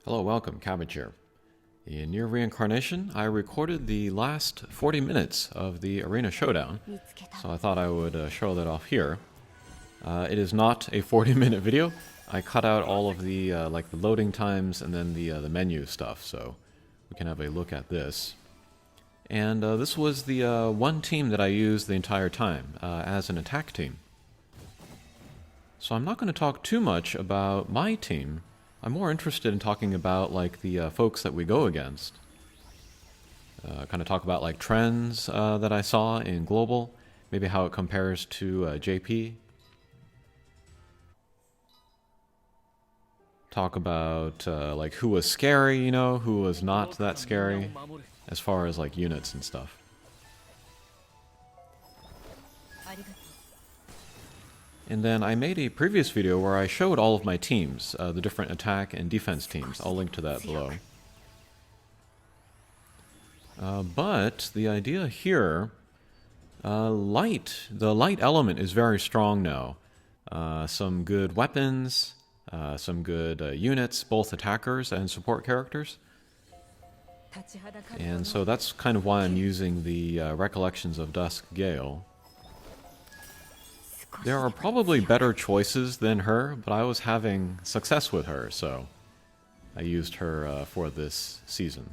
Hello, welcome, Cabbage here. In Nier Reincarnation, I recorded the last 40 minutes of the Arena Showdown, so I thought I would show that off here. It is not a 40-minute video. I cut out all of the like the loading times and then the menu stuff, so we can have a look at this. And this was the one team that I used the entire time as an attack team. So I'm not going to talk too much about my team. I'm more interested in talking about like the folks that we go against. Kind of talk about like trends that I saw in global, maybe how it compares to JP. Talk about like who was scary, you know, who was not that scary, as far as like units and stuff. And then I made a previous video where I showed all of my teams, the different attack and defense teams. I'll link to that below. But the idea here, the light element is very strong now. Some good weapons, some good units, both attackers and support characters. And so that's kind of why I'm using the Recollections of Dusk Gale. There are probably better choices than her, but I was having success with her, so I used her for this season.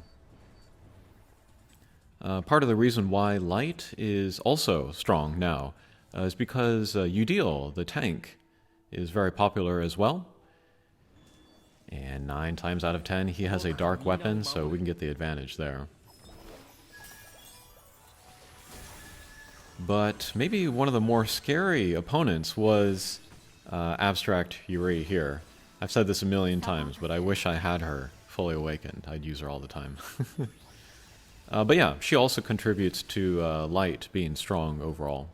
Part of the reason why light is also strong now is because Udil, the tank, is very popular as well. And 9 times out of 10 he has a dark weapon, so we can get the advantage there. But maybe one of the more scary opponents was Abstract Yuri here. I've said this a million times, but I wish I had her fully awakened. I'd use her all the time. But yeah, she also contributes to light being strong overall.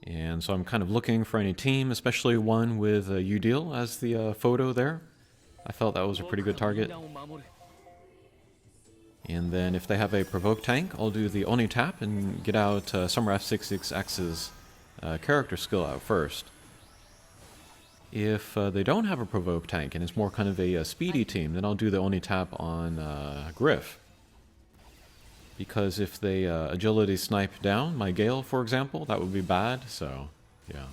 And so I'm kind of looking for any team, especially one with Udil as the photo there. I felt that was a pretty good target. And then if they have a provoke tank, I'll do the Oni tap and get out Summer F66X's character skill out first. If they don't have a provoke tank and it's more kind of a speedy team, then I'll do the Oni tap on Griff. Because if they agility snipe down my Gale, for example, that would be bad, so yeah.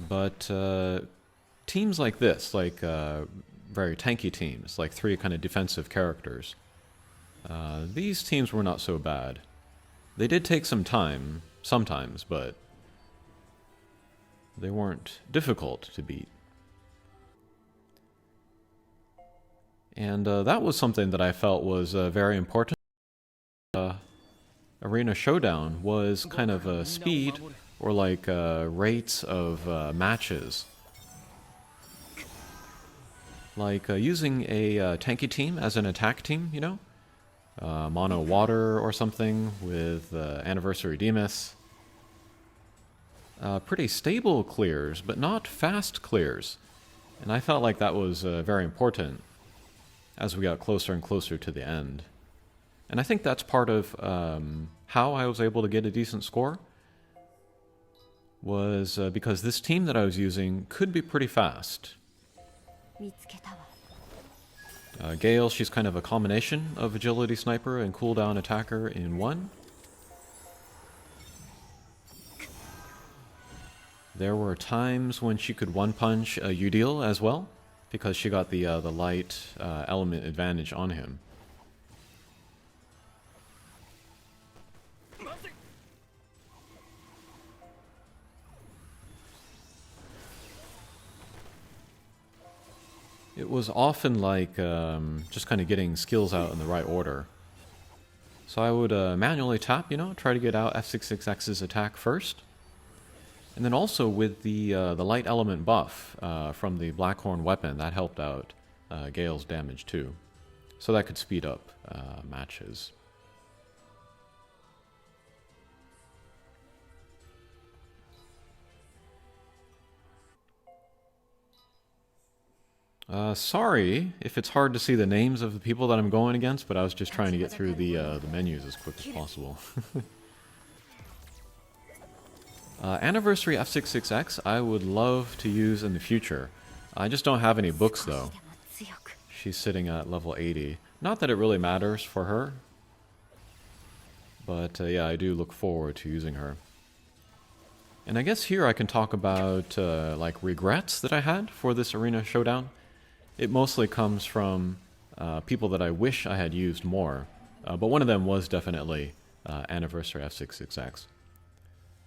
But teams like this, like very tanky teams, like 3 kind of defensive characters. These teams were not so bad. They did take some time, sometimes, but they weren't difficult to beat. And that was something that I felt was very important. Arena Showdown was kind of speed, or like rates of matches. Like using a tanky team as an attack team, you know? Mono Water or something with Anniversary Demas. Pretty stable clears, but not fast clears. And I felt like that was very important as we got closer and closer to the end. And I think that's part of how I was able to get a decent score. Was because this team that I was using could be pretty fast. Gale, she's kind of a combination of agility sniper and cooldown attacker in one. There were times when she could one-punch Udil as well, because she got the light element advantage on him. It was often like just kind of getting skills out in the right order. So I would manually tap, you know, try to get out F66X's attack first. And then also with the light element buff from the Blackhorn weapon, that helped out Gale's damage too. So that could speed up matches. Sorry if it's hard to see the names of the people that I'm going against, but I was just trying to get through the menus as quick as possible. Anniversary F66X I would love to use in the future. I just don't have any books though. She's sitting at level 80. Not that it really matters for her. But yeah, I do look forward to using her. And I guess here I can talk about like regrets that I had for this Arena Showdown. It mostly comes from people that I wish I had used more. But one of them was definitely Anniversary F66X.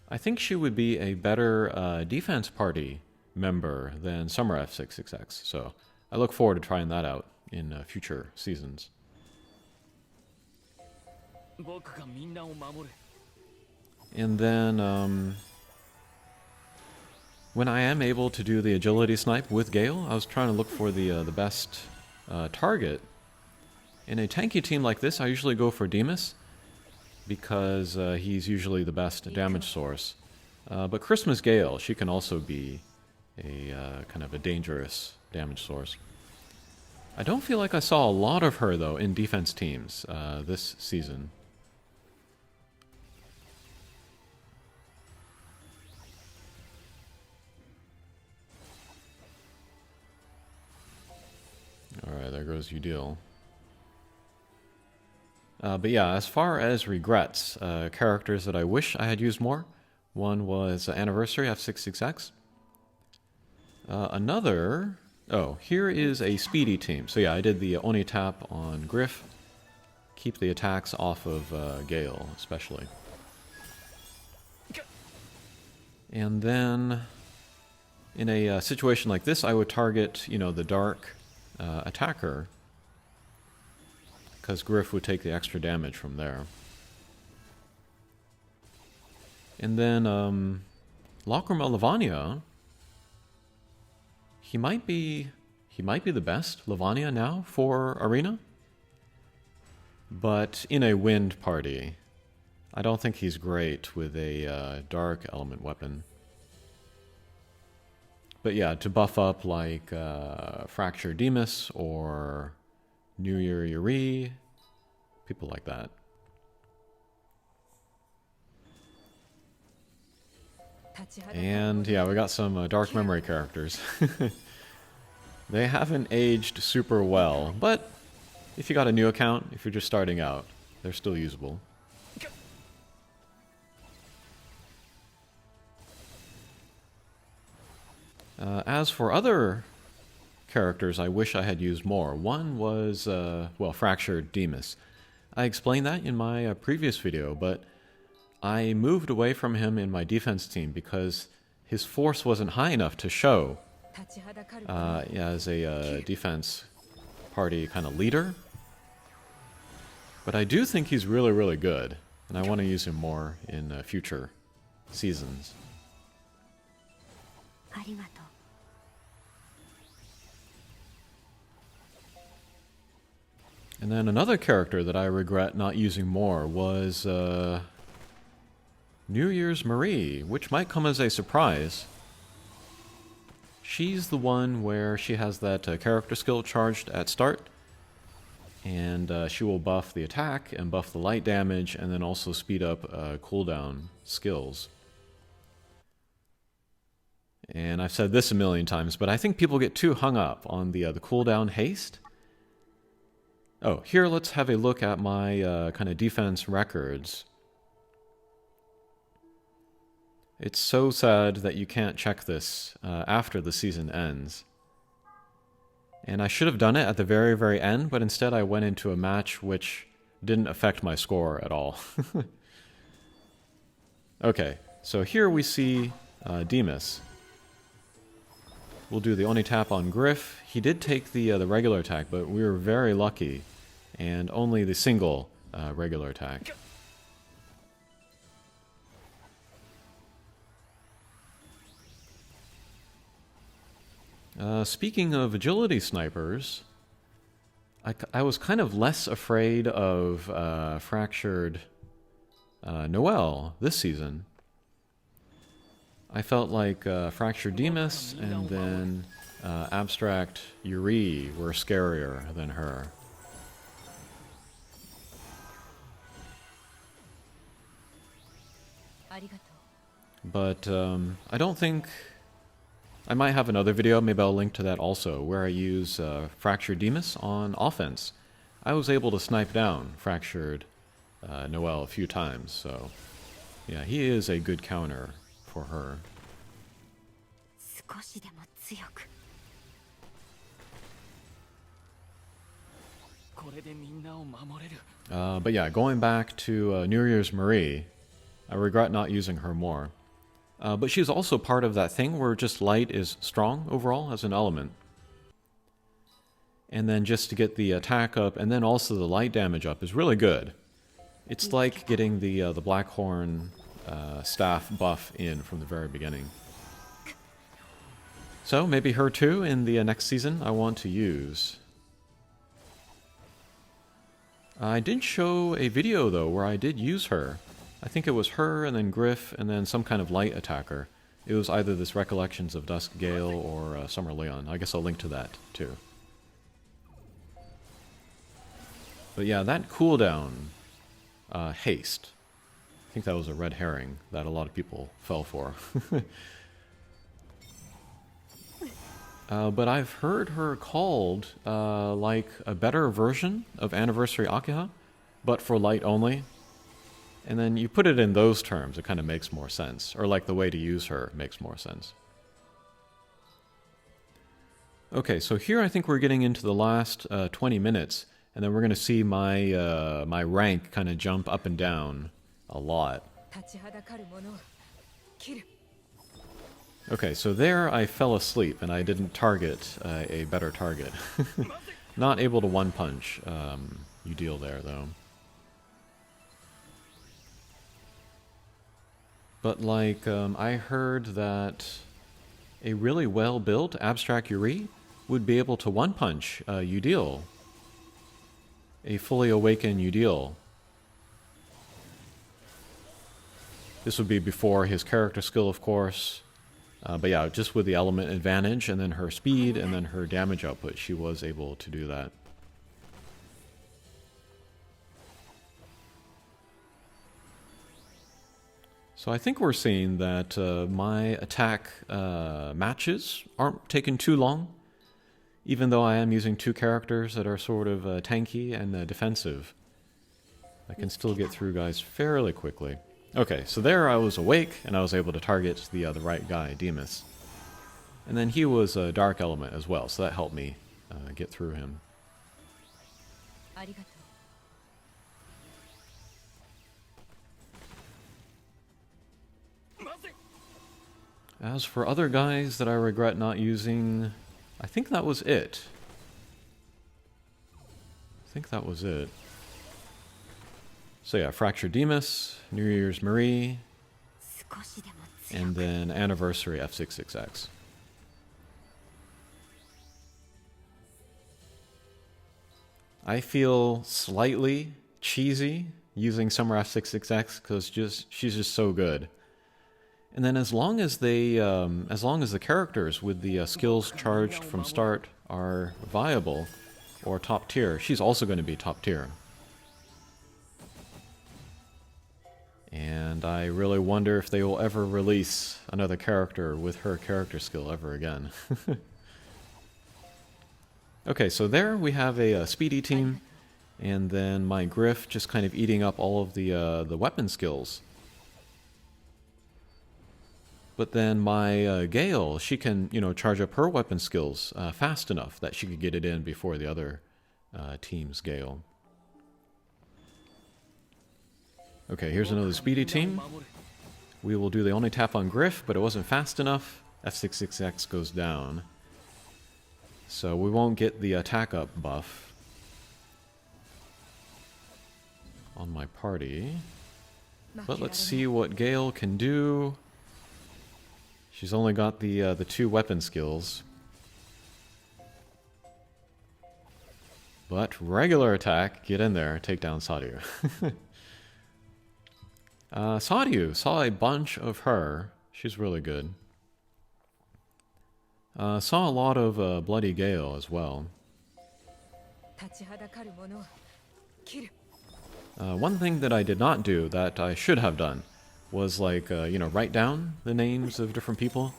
I think she would be a better defense party member than Summer F66X, so I look forward to trying that out in future seasons. And then, when I am able to do the agility snipe with Gale, I was trying to look for the best target. In a tanky team like this, I usually go for Demus, because he's usually the best damage source. But Christmas Gale, she can also be a kind of a dangerous damage source. I don't feel like I saw a lot of her, though, in defense teams this season. Alright, there goes Udil. But yeah, as far as regrets, characters that I wish I had used more, one was Anniversary F66X. Another... Oh, here is a speedy team. So yeah, I did the Oni tap on Griff. Keep the attacks off of Gale, especially. And then, in a situation like this, I would target, you know, the dark attacker, because Griff would take the extra damage from there. And then, Lacrima Lavania, he might be the best Lavania now for Arena, but in a wind party, I don't think he's great with a dark element weapon. But yeah, to buff up like Fracture Demus or New Year Yuri, people like that. And yeah, we got some Dark Memory characters. They haven't aged super well, but if you got a new account, if you're just starting out, they're still usable. As for other characters I wish I had used more, one was, well, Fractured Demus. I explained that in my previous video, but I moved away from him in my defense team because his force wasn't high enough to show as a defense party kind of leader. But I do think he's really, really good, and I want to use him more in future seasons. And then another character that I regret not using more was New Year's Marie, which might come as a surprise. She's the one where she has that character skill charged at start, and she will buff the attack and buff the light damage, and then also speed up cooldown skills. And I've said this a million times, but I think people get too hung up on the cooldown haste. Oh, here let's have a look at my kind of defense records. It's so sad that you can't check this after the season ends. And I should have done it at the very, very end, but instead I went into a match which didn't affect my score at all. Okay, so here we see Demus. We'll do the Oni tap on Griff. He did take the regular attack, but we were very lucky, and only the single regular attack. Speaking of agility snipers, I was kind of less afraid of Fractured Noelle this season. I felt like Fractured Demus and then Abstract Yuri were scarier than her. But I don't think... I might have another video, maybe I'll link to that also, where I use Fractured Demas on offense. I was able to snipe down Fractured Noelle a few times, so yeah, he is a good counter for her. But yeah, going back to Nier's Marie, I regret not using her more. But she's also part of that thing where just light is strong overall as an element. And then just to get the attack up and then also the light damage up is really good. It's like getting the Blackhorn staff buff in from the very beginning. So maybe her too in the next season I want to use. I did show a video though where I did use her. I think it was her and then Griff and then some kind of light attacker. It was either this Recollections of Dusk Gale or Summer Leon. I guess I'll link to that too. But yeah, that cooldown haste. I think that was a red herring that a lot of people fell for. But I've heard her called like a better version of Anniversary Akiha, but for light only. And then you put it in those terms, it kind of makes more sense. Or like the way to use her makes more sense. Okay, so here I think we're getting into the last 20 minutes, and then we're going to see my my rank kind of jump up and down a lot. Okay, so there I fell asleep and I didn't target a better target. Not able to one-punch Udil there, though. But, like, I heard that a really well-built Abstract Yuri would be able to one-punch Udil. A fully awakened Udil. This would be before his character skill, of course. But yeah, just with the element advantage, and then her speed, and then her damage output, she was able to do that. So I think we're seeing that my attack matches aren't taking too long, even though I am using two characters that are sort of tanky and defensive. I can still get through guys fairly quickly. Okay, so there I was awake, and I was able to target the right guy, Demas. And then he was a dark element as well, so that helped me get through him. As for other guys that I regret not using, I think that was it. So yeah, Fractured Demas, Nier's Marie, and then Anniversary F66X. I feel slightly cheesy using Summer F66X because she's just so good. And then as long as the characters with the skills charged from start are viable or top tier, she's also going to be top tier. And I really wonder if they will ever release another character with her character skill ever again. Okay, so there we have a speedy team, and then my Griff just kind of eating up all of the weapon skills. But then my Gale, she can, charge up her weapon skills fast enough that she could get it in before the other team's Gale. Okay, here's another speedy team. We will do the only tap on Griff, but it wasn't fast enough. F66X goes down. So we won't get the attack up buff on my party. But let's see what Gale can do. She's only got the two weapon skills. But regular attack, get in there, take down Sadhu. Sadhu, saw a bunch of her. She's really good. Saw a lot of Bloody Gale as well. One thing that I did not do that I should have done was like, you know, write down the names of different people,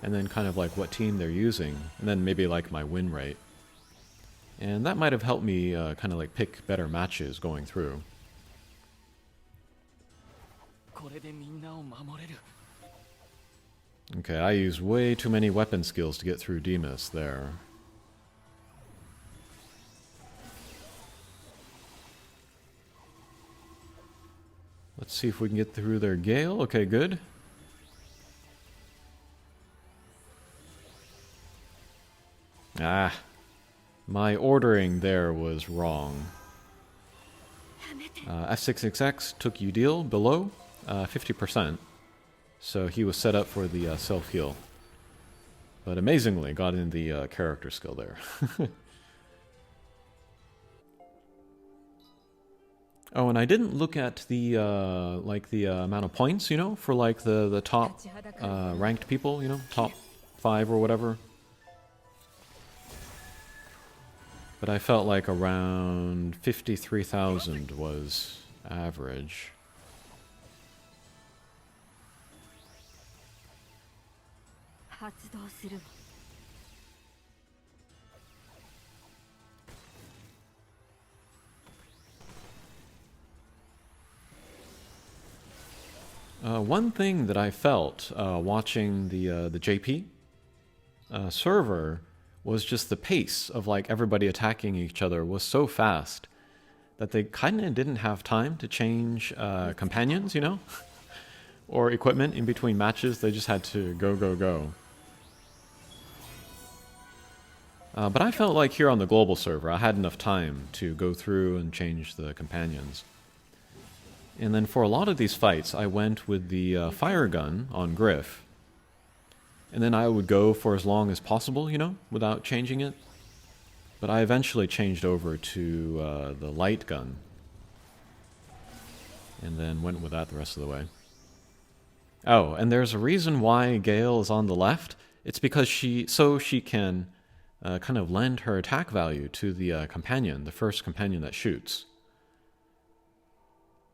and then kind of like what team they're using, and then maybe like my win rate. And that might have helped me kind of like pick better matches going through. Okay, I used way too many weapon skills to get through Demas there. Let's see if we can get through their Gale. Okay, good. Ah, my ordering there was wrong. F6XX took Udil below 50%, so he was set up for the self-heal. But amazingly, got in the character skill there. Oh, and I didn't look at the like the amount of points, you know, for like the top ranked people, you know, top 5 or whatever. But I felt like around 53,000 was average. One thing that I felt watching the JP server was just the pace of like everybody attacking each other was so fast that they kind of didn't have time to change companions, you know, or equipment in between matches. They just had to go, go, go. But I felt like here on the global server, I had enough time to go through and change the companions. And then for a lot of these fights, I went with the fire gun on Griff. And then I would go for as long as possible, you know, without changing it. But I eventually changed over to the light gun. And then went with that the rest of the way. Oh, and there's a reason why Gale is on the left. It's because she can kind of lend her attack value to the companion, the first companion that shoots.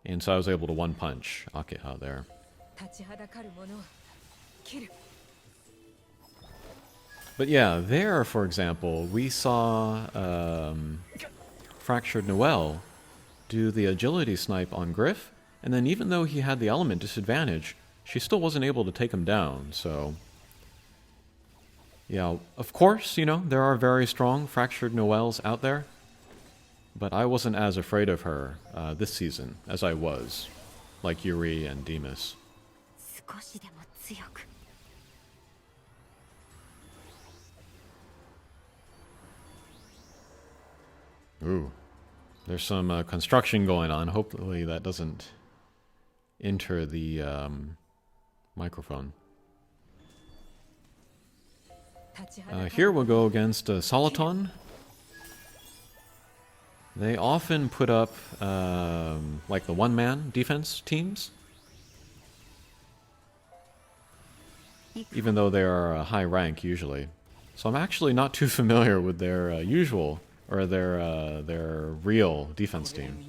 And so I was able to one-punch Akeha there. But yeah, there, for example, we saw Fractured Noel do the agility snipe on Griff, and then even though he had the element disadvantage, she still wasn't able to take him down, so... Yeah, of course, you know, there are very strong Fractured Noels out there, but I wasn't as afraid of her this season as I was, like Yuri and Demas. Ooh, there's some construction going on. Hopefully that doesn't enter the microphone. Here we'll go against Soliton. They often put up like the one-man defense teams, even though they are a high rank usually. So I'm actually not too familiar with their usual or their real defense team.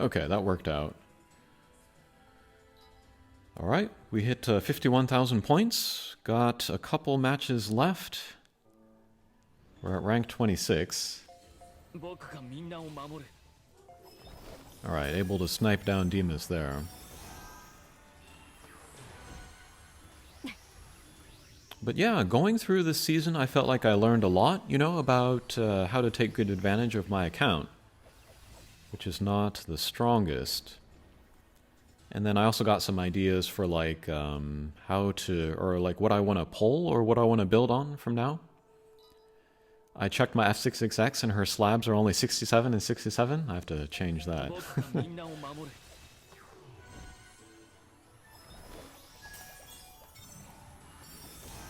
Okay, that worked out. Alright, we hit 51,000 points. Got a couple matches left. We're at rank 26. Alright, able to snipe down Demas there. But yeah, going through this season, I felt like I learned a lot, you know, about how to take good advantage of my account, which is not the strongest. And then I also got some ideas for like how to, or like what I want to pull or what I want to build on from now. I checked my F6XX and her slabs are only 67 and 67. I have to change that.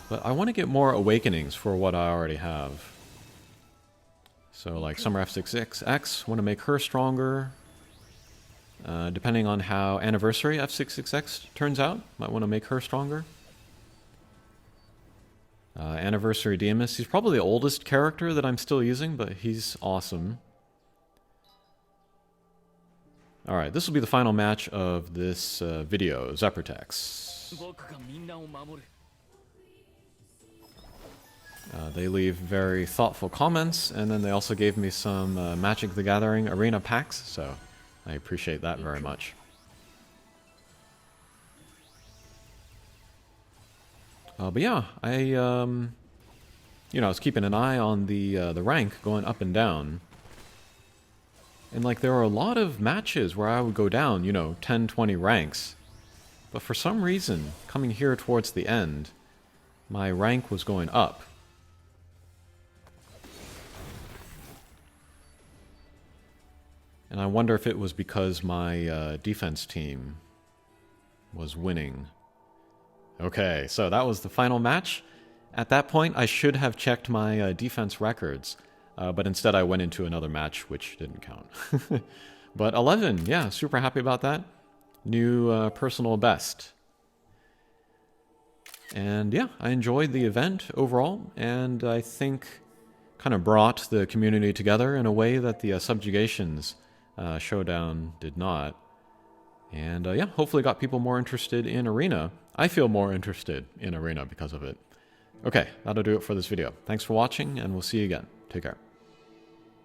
But I want to get more awakenings for what I already have. So like Summer F66X, want to make her stronger. Depending on how Anniversary F66X turns out, might want to make her stronger. Anniversary Demus, he's probably the oldest character that I'm still using, but he's awesome. Alright, this will be the final match of this video, Zepertex. They leave very thoughtful comments, and then they also gave me some Magic the Gathering Arena packs, so I appreciate that very much. But yeah, I was keeping an eye on the rank going up and down. And like there were a lot of matches where I would go down, 10, 20 ranks. But for some reason, coming here towards the end, my rank was going up. And I wonder if it was because my defense team was winning. Okay, so that was the final match. At that point, I should have checked my defense records, but instead I went into another match, which didn't count. But 11, yeah, super happy about that. New personal best. And yeah, I enjoyed the event overall, and I think kind of brought the community together in a way that the Subjugations Showdown did not. And yeah, hopefully got people more interested in Arena. I feel more interested in Arena because of it. Okay, that'll do it for this video. Thanks for watching, and we'll see you again. Take care.